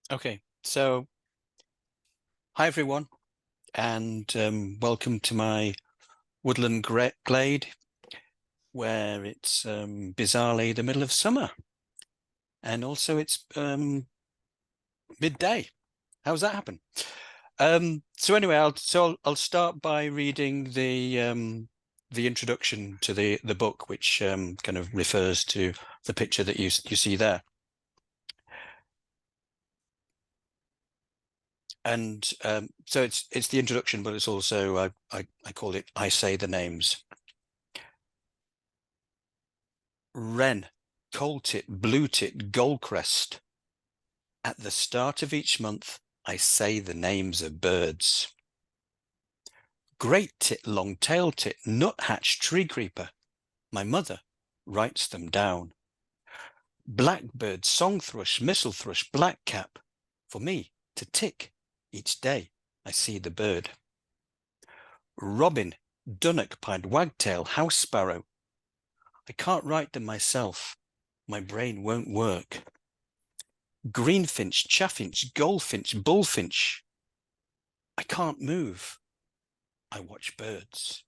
Okay, so hi everyone, and welcome to my woodland glade, where it's bizarrely the middle of summer, and also it's midday. How's that happen? So anyway, I'll start by reading the introduction to the book, which kind of refers to the picture that you see there. And so it's the introduction, but it's also I call it I Say the Names. Wren, coal tit, blue tit, goldcrest. At the start of each month, I say the names of birds. Great tit, long-tailed tit, nuthatch, tree creeper. My mother writes them down. Blackbird, song thrush, mistle thrush, blackcap. For me to tick each day, I see the bird. Robin, dunnock, pied wagtail, house sparrow. I can't write them myself. My brain won't work. Greenfinch, chaffinch, goldfinch, bullfinch. I can't move. I watch birds.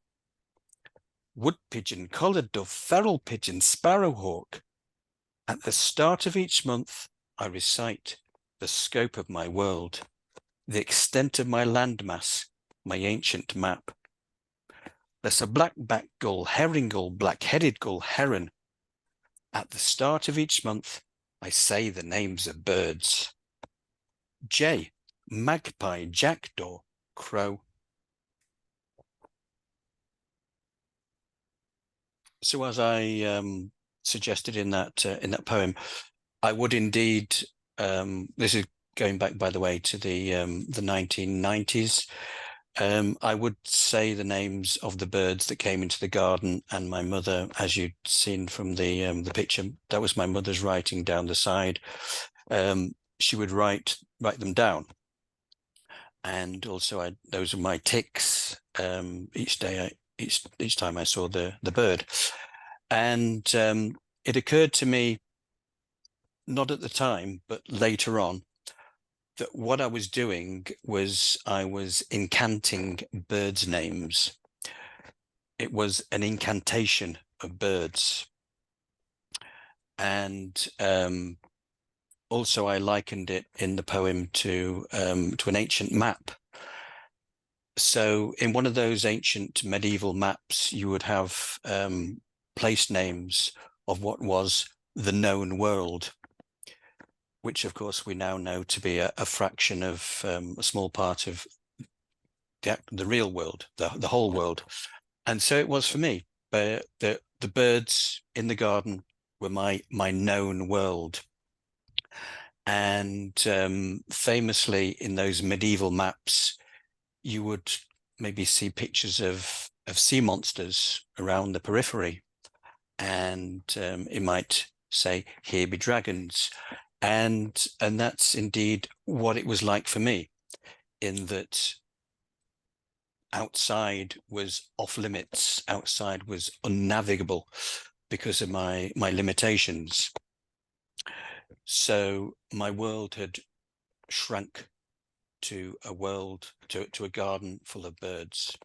Wood pigeon, collared dove, feral pigeon, sparrowhawk. At the start of each month, I recite the scope of my world, the extent of my landmass, my ancient map. There's a black-backed gull, herring gull, black-headed gull, heron. At the start of each month, I say the names of birds. Jay, magpie, jackdaw, crow. So as I suggested in that poem, I would indeed. This is going back, by the way, to the 1990s. I would say the names of the birds that came into the garden, and my mother, as you'd seen from the picture, that was my mother's writing down the side. She would write them down, and also those were my ticks. Each day, each time I saw the bird, and it occurred to me, not at the time, but later on, that what I was doing was I was incanting birds' names. It was an incantation of birds. And also I likened it in the poem to an ancient map. So in one of those ancient medieval maps, you would have place names of what was the known world, which of course we now know to be a fraction of a small part of the real world, the whole world. And so it was for me. But the birds in the garden were my known world. And famously in those medieval maps, you would maybe see pictures of sea monsters around the periphery. And it might say, here be dragons. And that's indeed what it was like for me, in that outside was off limits, outside was unnavigable because of my limitations. So my world had shrunk to a world, to a garden full of birds.